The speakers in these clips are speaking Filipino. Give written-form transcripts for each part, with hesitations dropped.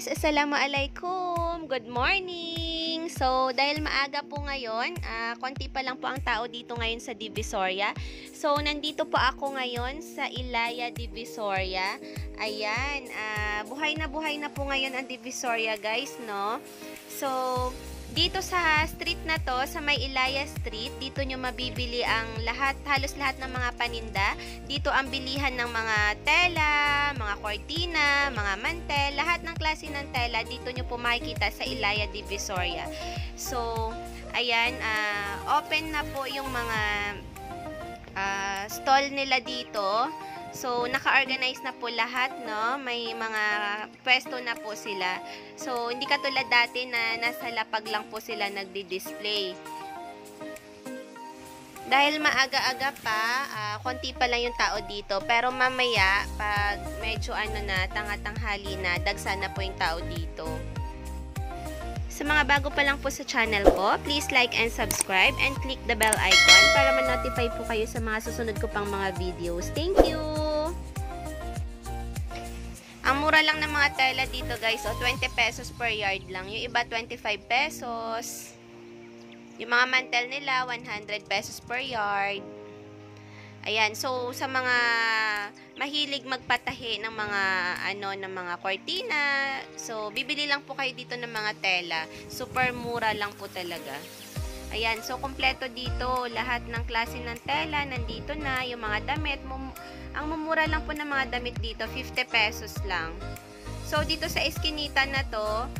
guys! Assalamualaikum! Good morning! So, dahil maaga po ngayon, konti pa lang po ang tao dito ngayon sa Divisoria. So, nandito po ako ngayon sa Ilaya, Divisoria. Ayan, buhay na po ngayon ang Divisoria guys, no? So, dito sa street na to, sa may Ilaya Street, dito nyo mabibili ang halos lahat ng mga paninda. Dito ang bilihan ng mga tela, mga kortina, mga mantel, lahat ng klase ng tela, dito nyo po makikita sa Ilaya Divisoria. So, ayan, open na po yung mga stall nila dito. So, naka-organize na po lahat, no? May mga pwesto na po sila. So, hindi katulad dati na nasa lapag lang po sila nagdi-display. Dahil maaga-aga pa, konti pa lang yung tao dito. Pero mamaya, pag medyo tanga-tanghali na, dagsa na po yung tao dito. Sa mga bago pa lang po sa channel ko, please like and subscribe and click the bell icon para ma-notify po kayo sa mga susunod ko pang mga videos. Thank you! Ang mura lang ng mga tela dito guys, 20 pesos per yard lang. Yung iba 25 pesos. Yung mga mantel nila 100 pesos per yard. Ayan, so sa mga mahilig magpatahi ng mga ng mga kortina, so bibili lang po kayo dito ng mga tela. Super mura lang po talaga. Ayan, so kompleto dito, lahat ng klase ng tela nandito na, yung mga damit, ang mumura lang po ng mga damit dito, 50 pesos lang. So dito sa eskinita na to,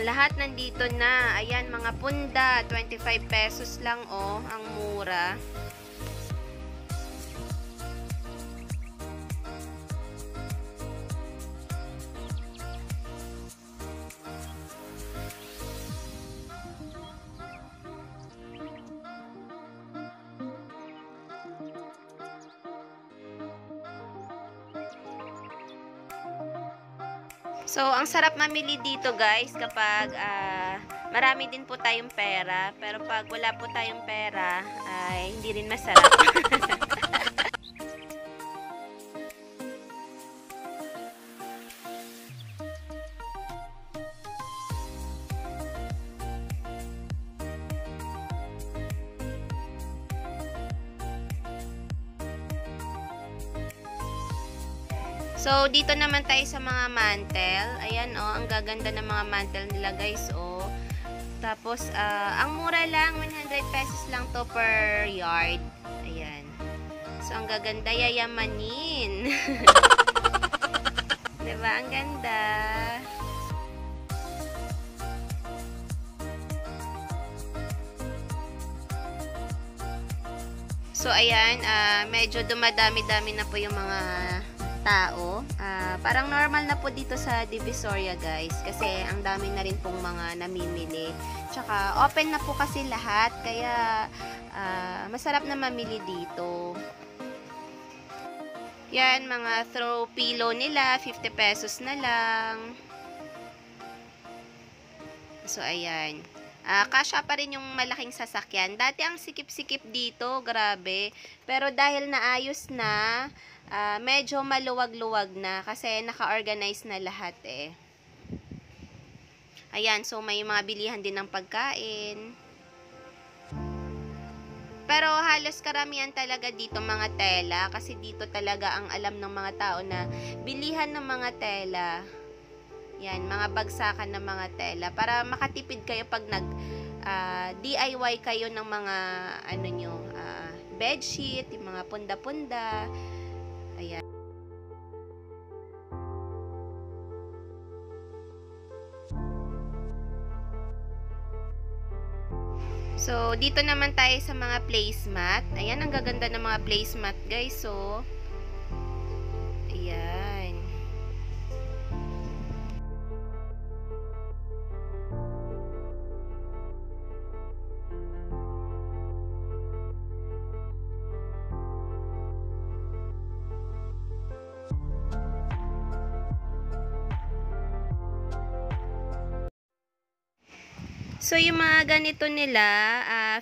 lahat nandito na. Ayan, mga punda, 25 pesos lang ang mura. So, ang sarap mamili dito guys kapag marami din po tayong pera. Pero pag wala po tayong pera, ay hindi rin masarap. So, dito naman tayo sa mga mantel. Ayan, ang gaganda ng mga mantel nila, guys, Tapos, ang mura lang, 100 pesos lang to per yard. Ayan. So, ang gaganda, yayamanin. Diba? Ang ganda. So, ayan, medyo dumadami-dami na po yung mga tao. Parang normal na po dito sa Divisoria guys kasi ang dami na rin pong mga namimili. Tsaka open na po kasi lahat kaya masarap na mamili dito. Yan, mga throw pillow nila, 50 pesos na lang. So ayan. Kasya pa rin yung malaking sasakyan. Dati ang sikip-sikip dito, grabe. Pero dahil naayos na, medyo maluwag-luwag na kasi naka-organize na lahat Ayan, so may mga bilihan din ng pagkain. Pero halos karamihan talaga dito mga tela kasi dito talaga ang alam ng mga tao na bilihan ng mga tela. Yan, mga bagsakan ng mga tela para makatipid kayo pag DIY kayo ng mga bedsheet, yung mga punda-punda. Ayan. So, dito naman tayo sa mga placemat. Ayan, ang gaganda ng mga placemat, guys. So, ayan. So, yung mga ganito nila,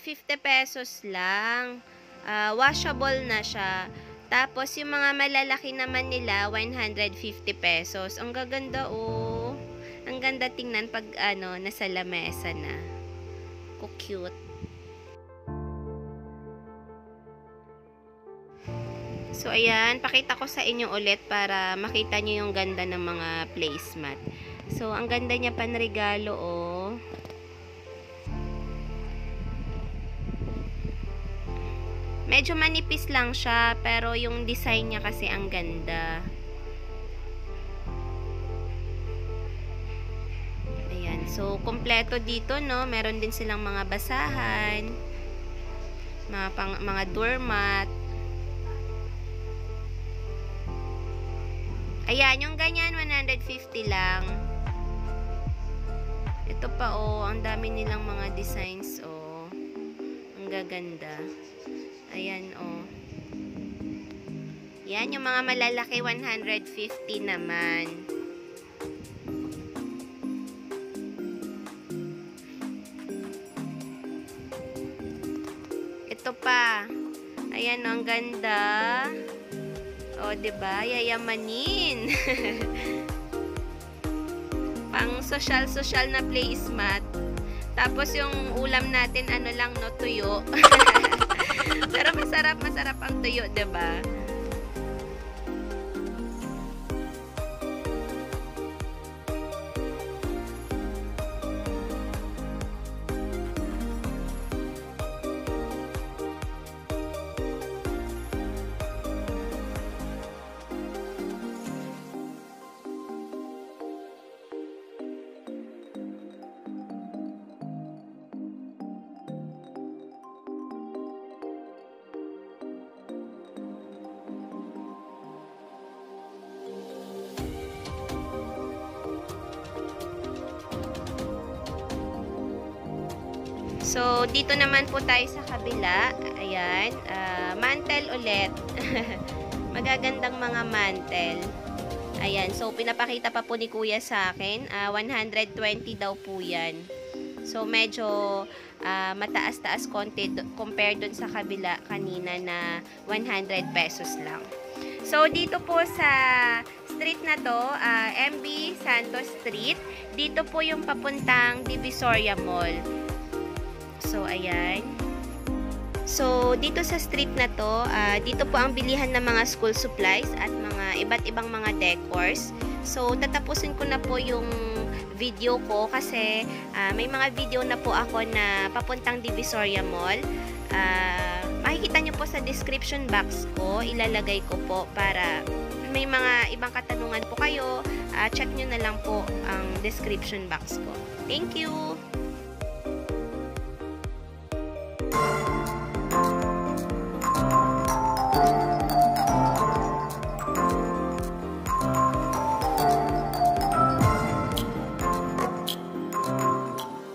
50 pesos lang. Washable na siya. Tapos, yung mga malalaki naman nila, 150 pesos. Ang gaganda, oh. Ang ganda tingnan pag, nasa lamesa na. Cute. So, ayan. Pakita ko sa inyo ulit para makita nyo yung ganda ng mga placemat. So, ang ganda niya panregalo, oh. Medyo manipis lang siya, pero yung design niya kasi ang ganda. Ayan. So, kompleto dito, no? Meron din silang mga basahan, mga doormat. Ayan, yung ganyan, 150 lang. Ito pa, oh. Ang dami nilang mga designs, oh. Ang gaganda. Ayan, oh. Yan, yung mga malalaki, 150 naman. Ito pa. Ayan, oh, ang ganda. O, diba? Yayamanin. Pang social-social na placemat. Tapos, yung ulam natin, ano lang, no, tuyo. Pero masarap ang tuyo, diba? So, dito naman po tayo sa kabila. Ayan. Mantel ulit. Magagandang mga mantel. Ayan. So, pinapakita pa po ni Kuya sa akin. 120 daw po yan. So, medyo mataas-taas konti compared dun sa kabila kanina na 100 pesos lang. So, dito po sa street na to, MB Santos Street, dito po yung papuntang Divisoria Mall. So, ayan. So, dito sa street na to, dito po ang bilihan ng mga school supplies at mga iba't ibang mga decors. So, tatapusin ko na po yung video ko kasi may mga video na po ako na papuntang Divisoria Mall. Makikita nyo po sa description box ko, ilalagay ko po para may mga ibang katanungan po kayo, check nyo na lang po ang description box ko. Thank you!